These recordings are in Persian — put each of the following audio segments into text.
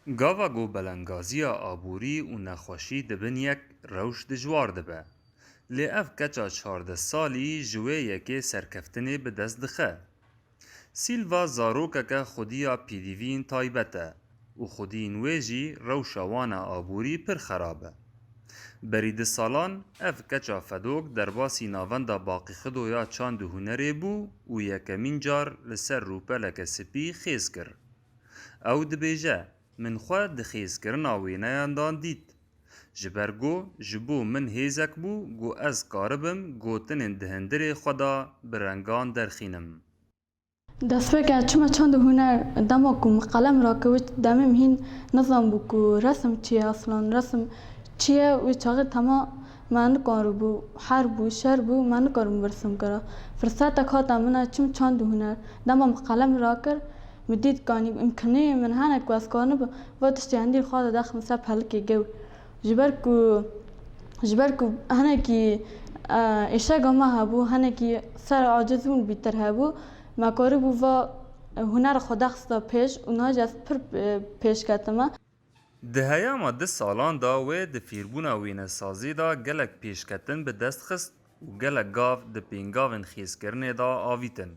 گاوا گو بلنگازیا آبوری و نخوشی دبن یک روش دجوار دبه. لی اف کچا 14 سالی جوه یکی سرکفتنی به دست دخه. سیلوا زاروکه که خودیا پیدیوین تایبته و خودی نویجی روشاوان آبوری پر خرابه. برید سالان اف کچا فدوک در باسی ناوندا باقی خدو یا چاند هنری بو و یکمین جار لسر روپلک سپی خیز کر. او دبیجه من خواه دخیز کرنا وینایان دان دید. جبرگو جبو من هیزک بو گو از کاربم گوتن دهندر خدا برنگان درخینم. دست که چما چند هنر دما کم قلم را که وش دمم هین نظام بو که رسم چیه اصلا رسم چیه و چاقه تما من کارو بو حر بو شر بو من کارم برسم کرا فرصت کات امنا چم چند هنر دما قلم را کر مدید کانی امکانه من هنر کو از کانه با وقتش عندي خاطر داخل مساب حلقي جو جبركو هنا كي إشاقة ما هبو هنا كي سر عاجزون بيتر هبو ما كاربو و هنر خداخستا پیش اونها جاست پر پیش کتما دهیاما ده سالان دا و ده فیربونا وینه سازی دا گلک پیشکتن به دست خست و گلک گاف ده پینگاون خیز کرنه دا آویتن.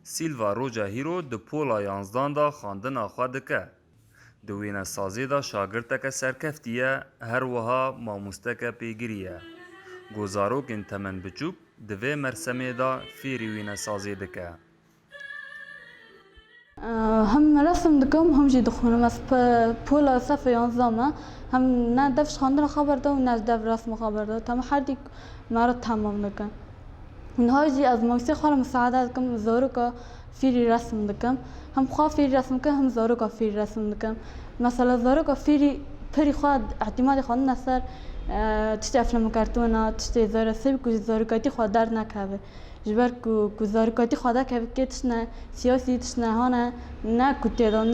سیلوا روجا هیرو ده پولا 11 دا خواندن آخوا دکه. ده وینه سازی دا شاگرتک سرکفتیه هر وها ماموستک پیگریه. گوزاروکن تمن بچوک ده وی مرسمه دا فیری وینه سازی دکه. هم رسم دکم هم جی دخونم از پولا صف 11 هم نه دفش خواندن خبر ده و نه دف رسم خبر ده تمام هر دی مرا تمام دکم اینها جی از موسیقی خال مساعدت کم زارو کا فیری رسم دکم هم خواه فیری رسم که هم زارو کا فیری رسم دکم مثلا زارو کا فیری پری خواد اعتماد خواد نصر تشت افلام کارتونا تشت زارو سب کج زارو کاتی خواد در نکه جبر کو زارو کاتی خدا که تشنه سیاسی تشنه هانه نه کتی دان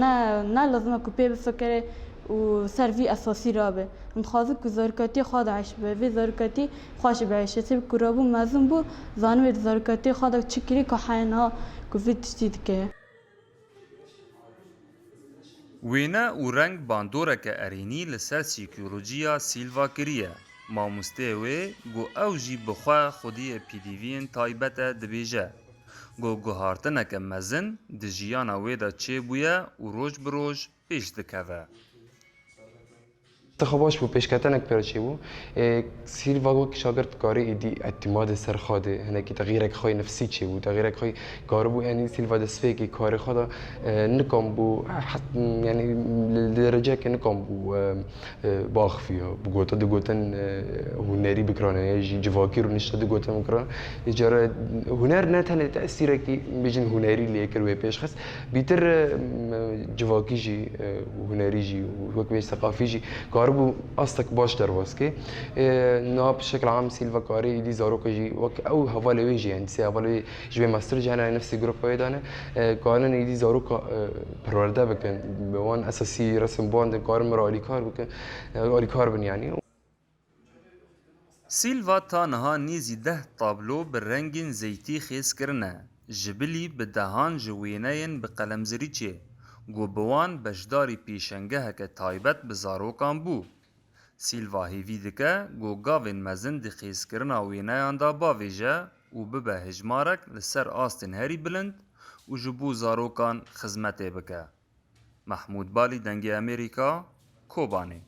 نه لازمه کپی بفکره و سروی اساسی رابه من خواهد که زارکاتی خود عیش به وی زارکاتی خوش بعیشه سب کرابو مزون بو زانو زارکاتی خود چکری که حینا کوفید تشتید که وینا و رنگ باندوره که ارینی لسر سیکیولوژیا سیلوا کریه. ماموسته وی گو او جی بخوا خودی پیدیوین تایبت دبیجه. گو گوهارتنه که مزن دجیانا وی دا چه بویه و روش بروش پیش دکوه. انتخاباش بو پیشکتنک پرچی بو سیلوا گو که شاگرد کاری ایدی اعتماد سر خواده هنه که تغییرک خوی نفسی چی بو تغییرک خوی کار بو یعنی سیلوا دسته که کار خدا نکام بو یعنی لدرجه که نکام بو باخفیا بو گوتا دو گوتن هنری بکرانه یه جواکی رو نشته دو گوتن بکران اجاره هنر نه تنه تأثیره که بیشن هنری لیکر و پیش خست بیتر جواکی جی هنری جی و بیش ثقافی جی كاربو أصلك باش درواسكي ناب بشكل عام سيلفا كاري دي زاروكا جي وك أو هفالي ويجي يعني سي هفالي جي ماستر جي أنا نفسي جروب ويدانا كارن دي زاروكا بروردا بكن بوان أساسي رسم بوان كارن مرا أليكار بكن أليكار بن يعني سیلوا تا نها نیزی 10 تابلو بالرنگین زیتی خیز کرنه. جبلی بدهان جوینین بقلمزری چه. گو بوان بجداری پیشنگه که تایبت بزاروکان بو. سیلوا هیوی دکه گو گاوین مزن دی خیز کرنا وینایان دا باویجه و ببه هجمارک لسر آستین هری بلند و جبو زاروکان خزمته بکه. محمود بالی دنگی امریکا کوبانی